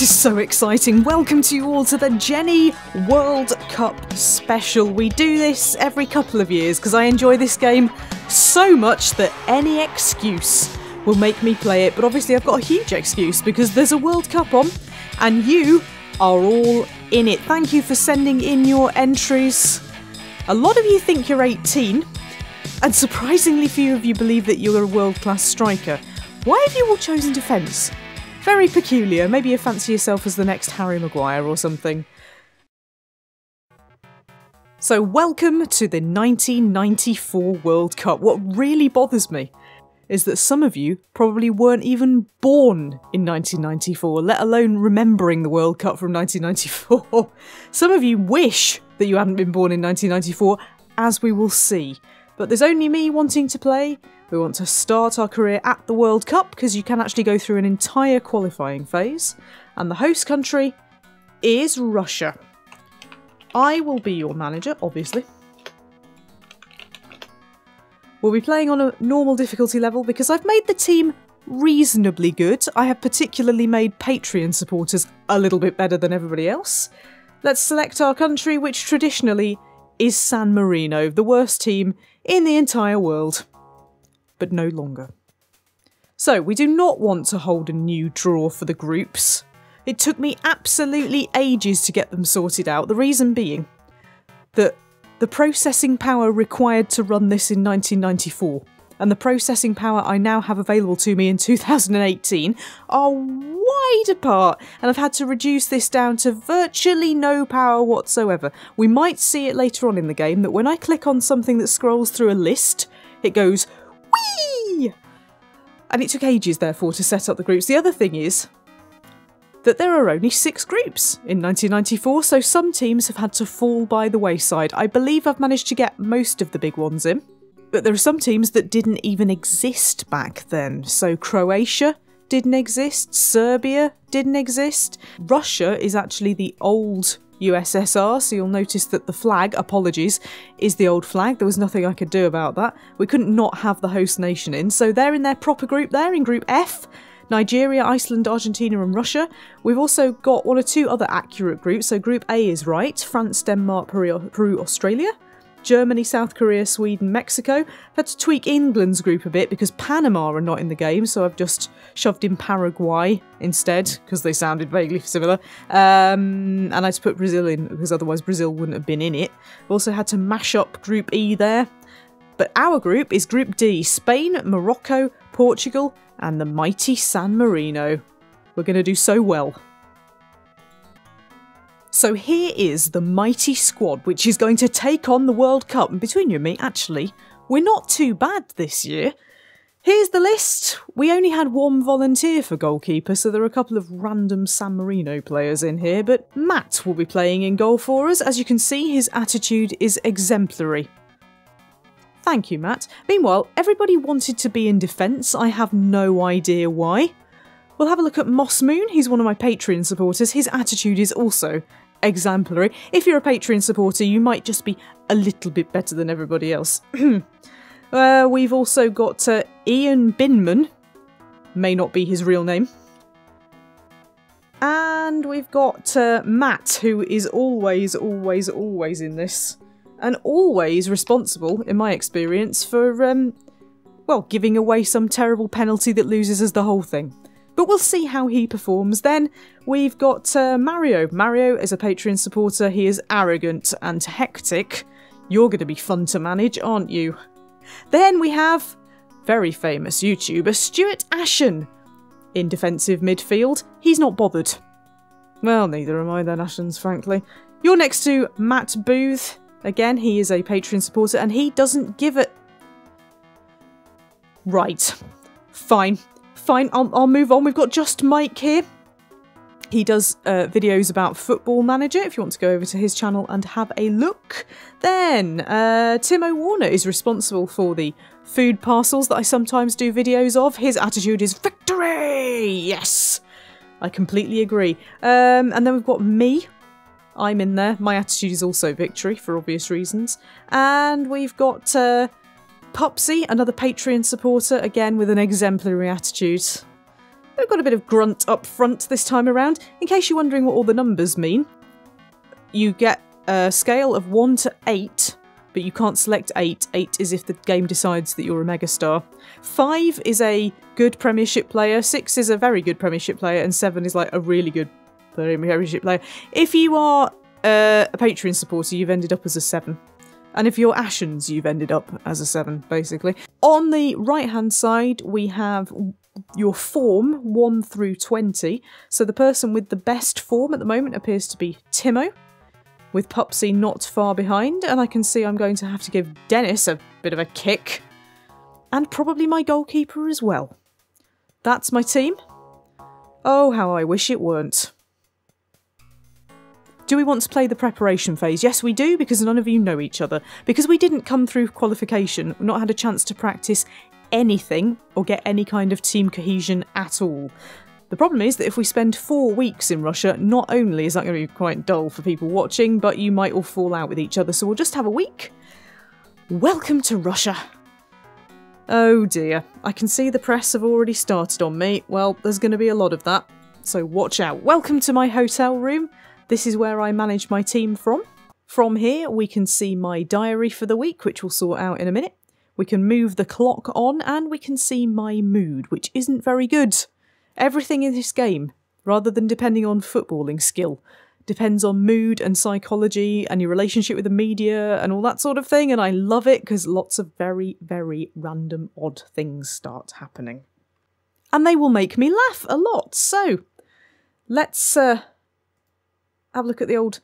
this is so exciting. Welcome to you all to the Jenny World Cup special. We do this every couple of years because I enjoy this game so much that any excuse will make me play it. But obviously I've got a huge excuse because there's a World Cup on and you are all in it. Thank you for sending in your entries. A lot of you think you're 18 and surprisingly few of you believe that you're a world-class striker. Why have you all chosen defence? Very peculiar. Maybe you fancy yourself as the next Harry Maguire or something. So welcome to the 1994 World Cup. What really bothers me is that some of you probably weren't even born in 1994, let alone remembering the World Cup from 1994. Some of you wish that you hadn't been born in 1994, as we will see. But there's only me wanting to play. We want to start our career at the World Cup because you can actually go through an entire qualifying phase. And the host country is Russia. I will be your manager, obviously. We'll be playing on a normal difficulty level because I've made the team reasonably good. I have particularly made Patreon supporters a little bit better than everybody else. Let's select our country, which traditionally is San Marino, the worst team in the entire world. But no longer. So, we do not want to hold a new draw for the groups. It took me absolutely ages to get them sorted out, the reason being that the processing power required to run this in 1994 and the processing power I now have available to me in 2018 are wide apart, and I've had to reduce this down to virtually no power whatsoever. We might see it later on in the game that when I click on something that scrolls through a list, it goes whee! And it took ages, therefore, to set up the groups. The other thing is that there are only 6 groups in 1994, so some teams have had to fall by the wayside. I believe I've managed to get most of the big ones in, but there are some teams that didn't even exist back then. So Croatia didn't exist, Serbia didn't exist. Russia is actually the old USSR, so you'll notice that the flag, apologies, is the old flag. There was nothing I could do about that. We couldn't not have the host nation in, so they're in their proper group there, in Group F. Nigeria, Iceland, Argentina and Russia. We've also got 1 or 2 other accurate groups, so Group A is right. France, Denmark, Peru, Australia. Germany, South Korea, Sweden, Mexico. I've had to tweak England's group a bit because Panama are not in the game, so I've just shoved in Paraguay instead because they sounded vaguely similar. And I just put Brazil in because otherwise Brazil wouldn't have been in it. I've also had to mash up Group E there. But our group is Group D, Spain, Morocco, Portugal, and the mighty San Marino. We're going to do so well. So here is the mighty squad which is going to take on the World Cup. And between you and me, actually, we're not too bad this year. Here's the list. We only had 1 volunteer for goalkeeper, so there are a couple of random San Marino players in here. But Matt will be playing in goal for us. As you can see, his attitude is exemplary. Thank you, Matt. Meanwhile, everybody wanted to be in defence. I have no idea why. We'll have a look at Moss Moon. He's one of my Patreon supporters. His attitude is also exemplary. If you're a Patreon supporter, you might just be a little bit better than everybody else. We've also got Ian Binman. May not be his real name. And we've got Matt, who is always in this. And always responsible, in my experience, for, well, giving away some terrible penalty that loses us the whole thing. But we'll see how he performs. Then we've got Mario. Mario is a Patreon supporter. He is arrogant and hectic. You're going to be fun to manage, aren't you? Then we have very famous YouTuber Stuart Ashen in defensive midfield. He's not bothered. Well, neither am I then, Ashens, frankly. You're next to Matt Booth. Again, he is a Patreon supporter and he doesn't give it. Right. Fine. I'll move on. We've got Just Mike here. He does videos about Football Manager, if you want to go over to his channel and have a look. Then, Timo Warner is responsible for the food parcels that I sometimes do videos of. His attitude is victory! Yes! I completely agree. And then we've got me. I'm in there. My attitude is also victory, for obvious reasons. And we've got Pupsy, another Patreon supporter, again with an exemplary attitude. I've got a bit of grunt up front this time around. In case you're wondering what all the numbers mean, you get a scale of 1 to 8, but you can't select 8. 8 is if the game decides that you're a megastar. 5 is a good Premiership player, 6 is a very good Premiership player, and 7 is like a really good Premiership player. If you are a Patreon supporter, you've ended up as a 7. And if you're Ashens, you've ended up as a 7, basically. On the right-hand side, we have your form, 1 through 20. So the person with the best form at the moment appears to be Timo, with Pupsy not far behind. And I can see I'm going to have to give Dennis a bit of a kick. And probably my goalkeeper as well. That's my team. Oh, how I wish it weren't. Do we want to play the preparation phase? Yes, we do, because none of you know each other. Because we didn't come through qualification, we've not had a chance to practice anything or get any kind of team cohesion at all. The problem is that if we spend 4 weeks in Russia, not only is that going to be quite dull for people watching, but you might all fall out with each other, so we'll just have a week. Welcome to Russia. Oh dear, I can see the press have already started on me. Well, there's going to be a lot of that, so watch out. Welcome to my hotel room. This is where I manage my team from. From here, we can see my diary for the week, which we'll sort out in a minute. We can move the clock on, and we can see my mood, which isn't very good. Everything in this game, rather than depending on footballing skill, depends on mood and psychology and your relationship with the media and all that sort of thing, and I love it because lots of very, very random, odd things start happening. And they will make me laugh a lot, so let's have a look at the old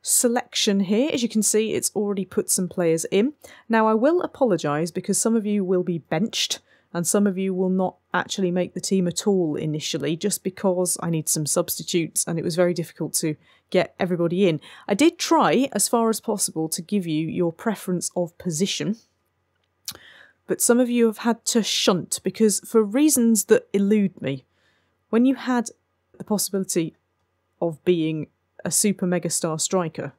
selection here. As you can see, it's already put some players in. Now, I will apologise because some of you will be benched and some of you will not actually make the team at all initially, just because I need some substitutes and it was very difficult to get everybody in. I did try, as far as possible, to give you your preference of position, but some of you have had to shunt because, for reasons that elude me, when you had the possibility of being a super megastar striker,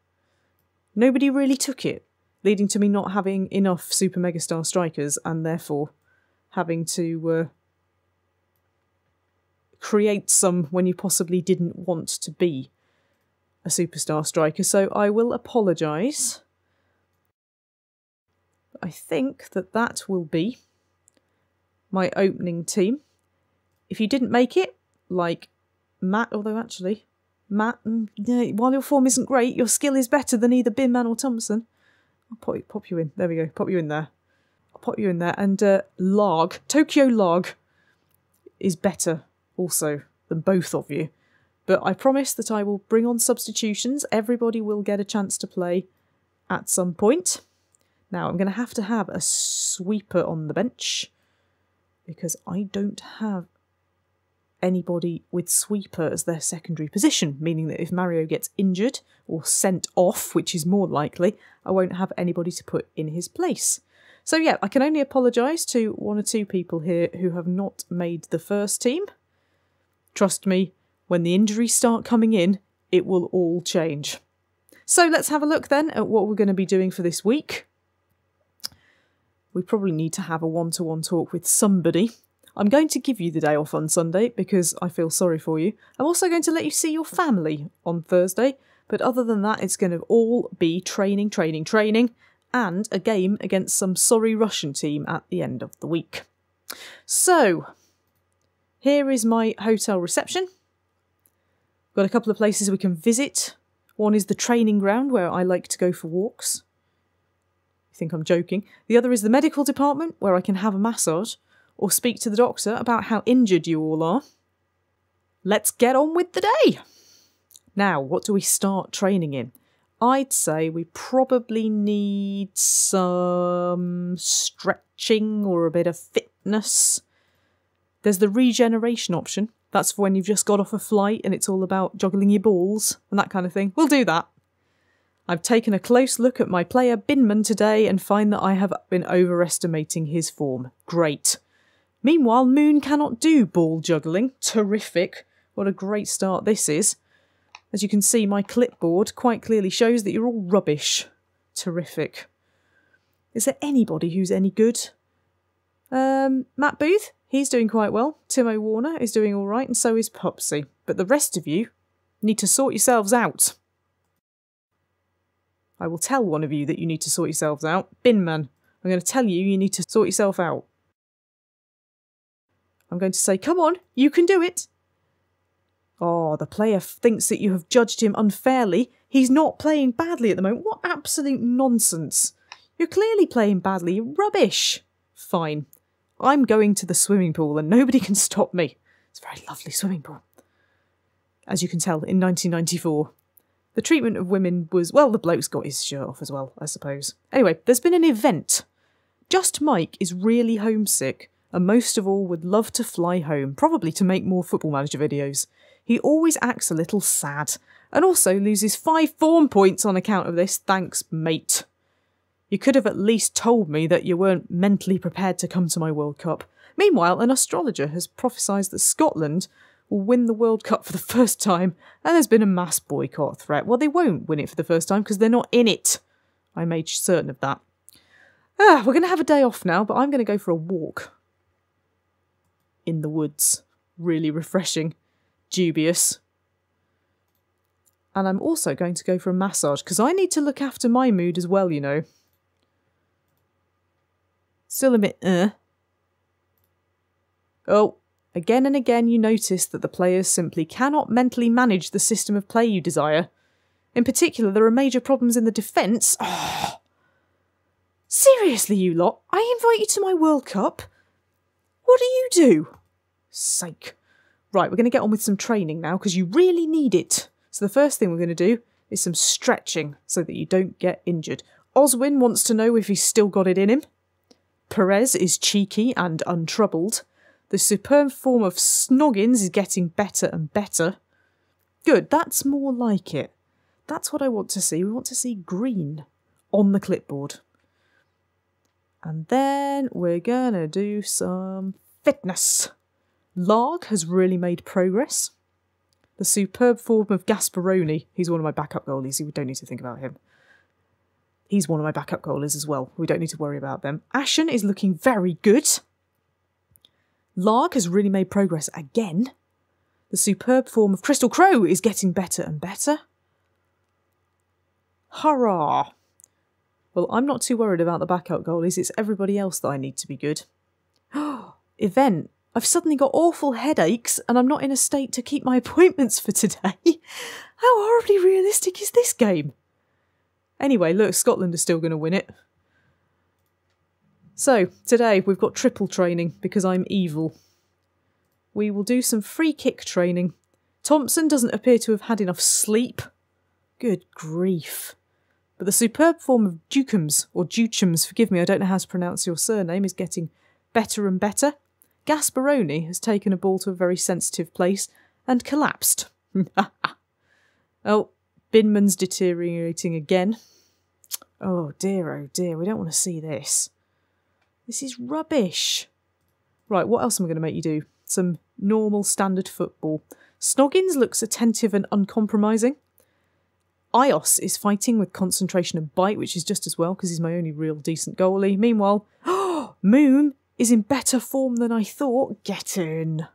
nobody really took it, leading to me not having enough super megastar strikers and therefore having to create some when you possibly didn't want to be a superstar striker. So I will apologise. I think that that will be my opening team. If you didn't make it, like Matt, although actually Matt, while your form isn't great, your skill is better than either Binman or Thompson. I'll pop you in. There we go. Pop you in there. I'll pop you in there. And Larg, Tokyo Larg, is better also than both of you. But I promise that I will bring on substitutions. Everybody will get a chance to play at some point. Now, I'm going to have a sweeper on the bench because I don't have anybody with sweeper as their secondary position, meaning that if Mario gets injured or sent off, which is more likely, I won't have anybody to put in his place. So yeah, I can only apologise to 1 or 2 people here who have not made the first team. Trust me, when the injuries start coming in, it will all change. So let's have a look then at what we're going to be doing for this week. We probably need to have a one-to-one talk with somebody. I'm going to give you the day off on Sunday because I feel sorry for you. I'm also going to let you see your family on Thursday, but other than that, it's going to all be training, training, training, and a game against some sorry Russian team at the end of the week. So, here is my hotel reception. Got a couple of places we can visit. One is the training ground where I like to go for walks. You think I'm joking. The other is the medical department where I can have a massage or speak to the doctor about how injured you all are. Let's get on with the day. Now, what do we start training in? I'd say we probably need some stretching or a bit of fitness. There's the regeneration option. That's for when you've just got off a flight and it's all about juggling your balls and that kind of thing. We'll do that. I've taken a close look at my player Binman today and find that I have been overestimating his form. Great. Meanwhile, Moon cannot do ball juggling. Terrific. What a great start this is. As you can see, my clipboard quite clearly shows that you're all rubbish. Terrific. Is there anybody who's any good? Matt Booth? He's doing quite well. Timo Warner is doing all right, and so is Pupsy. But the rest of you need to sort yourselves out. I will tell one of you that you need to sort yourselves out. Binman, I'm going to tell you you need to sort yourself out. I'm going to say, come on, you can do it. Oh, the player thinks that you have judged him unfairly. He's not playing badly at the moment. What absolute nonsense. You're clearly playing badly. You're rubbish. Fine. I'm going to the swimming pool and nobody can stop me. It's a very lovely swimming pool. As you can tell, in 1994. The treatment of women was... Well, the bloke's got his shirt off as well, I suppose. Anyway, there's been an event. Just Mike is really homesick and most of all would love to fly home, probably to make more Football Manager videos. He always acts a little sad, and also loses 5 form points on account of this. Thanks, mate. You could have at least told me that you weren't mentally prepared to come to my World Cup. Meanwhile, an astrologer has prophesied that Scotland will win the World Cup for the first time, and there's been a mass boycott threat. Well, they won't win it for the first time because they're not in it. I made certain of that. We're going to have a day off now, but I'm going to go for a walk. In the woods. Really refreshing. Dubious. And I'm also going to go for a massage, because I need to look after my mood as well, you know. Still a bit, Oh, again and again you notice that the players simply cannot mentally manage the system of play you desire. In particular, there are major problems in the defence. Oh. Seriously, you lot, I invite you to my World Cup. What do you do? Sake. Right, we're going to get on with some training now, because you really need it. So the first thing we're going to do is some stretching, so that you don't get injured. Oswin wants to know if he's still got it in him. Perez is cheeky and untroubled. The superb form of Snoggins is getting better and better. Good, that's more like it. That's what I want to see. We want to see green on the clipboard. And then we're going to do some fitness. Larg has really made progress. The superb form of Gasparoni, he's one of my backup goalies, so we don't need to think about him. He's one of my backup goalies as well. We don't need to worry about them. Ashen is looking very good. Larg has really made progress again. The superb form of Crystal Crow is getting better and better. Hurrah! Well, I'm not too worried about the backup goalies. It's everybody else that I need to be good. Event. I've suddenly got awful headaches and I'm not in a state to keep my appointments for today. How horribly realistic is this game? Anyway, look, Scotland are still going to win it. So, today we've got triple training because I'm evil. We will do some free kick training. Thompson doesn't appear to have had enough sleep. Good grief. But the superb form of Dukums, or Duchums, forgive me, I don't know how to pronounce your surname, is getting better and better. Gasparoni has taken a ball to a very sensitive place and collapsed. Oh, Binman's deteriorating again. Oh dear, we don't want to see this. This is rubbish. Right, what else am I going to make you do? Some normal standard football. Snoggins looks attentive and uncompromising. Ios is fighting with concentration and bite, which is just as well because he's my only real decent goalie. Meanwhile, Moon is in better form than I thought. Get in.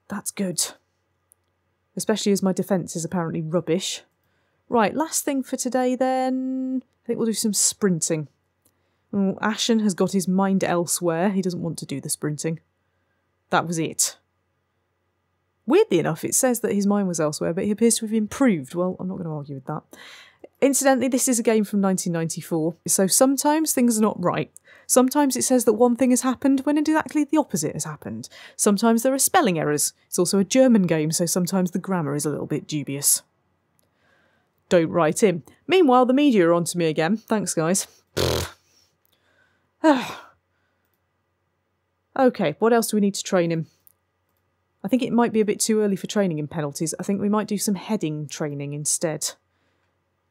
That's good. Especially as my defence is apparently rubbish. Right, last thing for today then. I think we'll do some sprinting. Oh, Ashen has got his mind elsewhere. He doesn't want to do the sprinting. That was it. Weirdly enough, it says that his mind was elsewhere, but he appears to have improved. Well, I'm not going to argue with that. Incidentally, this is a game from 1994, so sometimes things are not right. Sometimes it says that one thing has happened when exactly the opposite has happened. Sometimes there are spelling errors. It's also a German game, so sometimes the grammar is a little bit dubious. Don't write in. Meanwhile, the media are on to me again. Thanks, guys. Okay, what else do we need to train him? I think it might be a bit too early for training in penalties. I think we might do some heading training instead.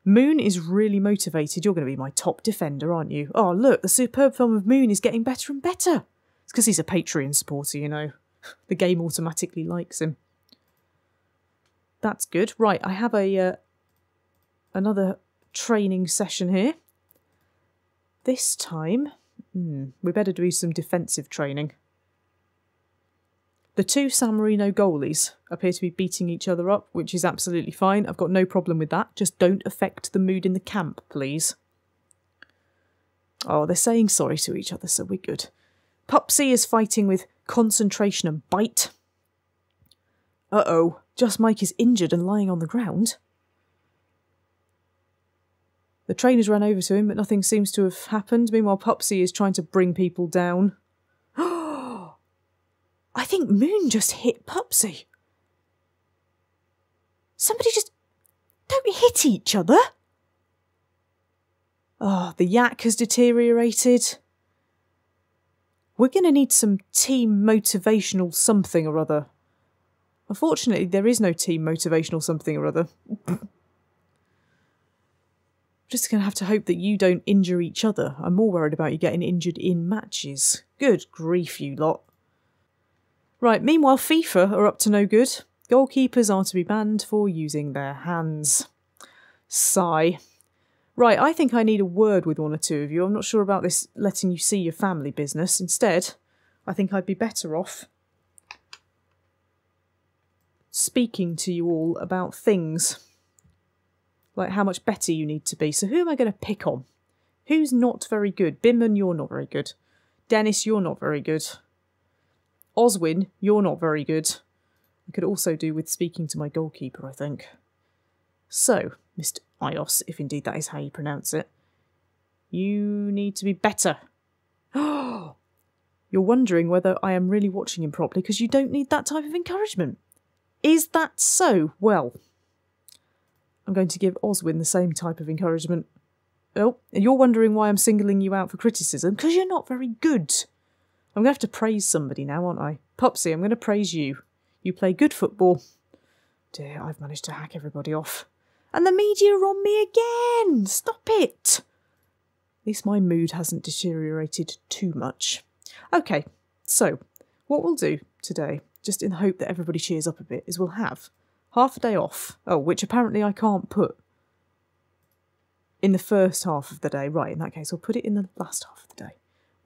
Moon is really motivated. You're going to be my top defender, aren't you? Oh, look, the superb form of Moon is getting better and better. It's because he's a Patreon supporter, you know. The game automatically likes him. That's good. Right, I have another training session here. This time, we better do some defensive training. The two San Marino goalies appear to be beating each other up, which is absolutely fine. I've got no problem with that. Just don't affect the mood in the camp, please. Oh, they're saying sorry to each other, so we're good. Pupsy is fighting with concentration and bite. Uh-oh, Just Mike is injured and lying on the ground. The trainers ran over to him, but nothing seems to have happened. Meanwhile, Pupsy is trying to bring people down. I think Moon just hit Pupsy. Somebody just... Don't hit each other. Oh, the yak has deteriorated. We're going to need some team motivational something or other. Unfortunately, there is no team motivational something or other. Just going to have to hope that you don't injure each other. I'm more worried about you getting injured in matches. Good grief, you lot. Right, meanwhile, FIFA are up to no good. Goalkeepers are to be banned for using their hands. Sigh. Right, I think I need a word with one or two of you. I'm not sure about this letting you see your family business. Instead, I think I'd be better off speaking to you all about things. Like how much better you need to be. So who am I going to pick on? Who's not very good? Bimman, you're not very good. Dennis, you're not very good. Oswin, you're not very good. I could also do with speaking to my goalkeeper, I think. So, Mr. Ios, if indeed that is how you pronounce it, you need to be better. You're wondering whether I am really watching him properly because you don't need that type of encouragement. Is that so? Well, I'm going to give Oswin the same type of encouragement. Oh, you're wondering why I'm singling you out for criticism? Because you're not very good. I'm going to have to praise somebody now, aren't I? Pupsy, I'm going to praise you. You play good football. Dear, I've managed to hack everybody off. And the media are on me again! Stop it! At least my mood hasn't deteriorated too much. Okay, so what we'll do today, just in the hope that everybody cheers up a bit, is we'll have half a day off. Oh, which apparently I can't put in the first half of the day. Right, in that case, I'll put it in the last half of the day.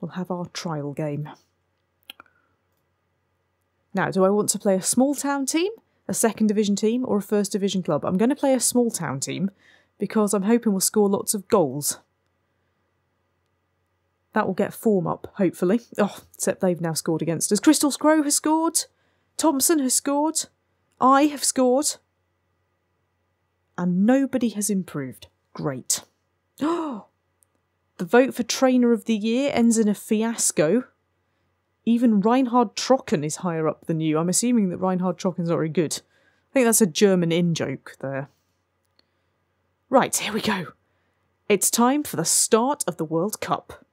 We'll have our trial game. Now, do I want to play a small town team, a second division team, or a first division club? I'm going to play a small town team because I'm hoping we'll score lots of goals. That will get form up, hopefully. Oh, except they've now scored against us. Crystal Scrow has scored. Thompson has scored. I have scored. And nobody has improved. Great. Oh! The vote for Trainer of the Year ends in a fiasco. Even Reinhard Trocken is higher up than you. I'm assuming that Reinhard Trocken's not very good. I think that's a German in-joke there. Right, here we go. It's time for the start of the World Cup.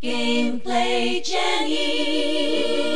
Gameplay Jenny.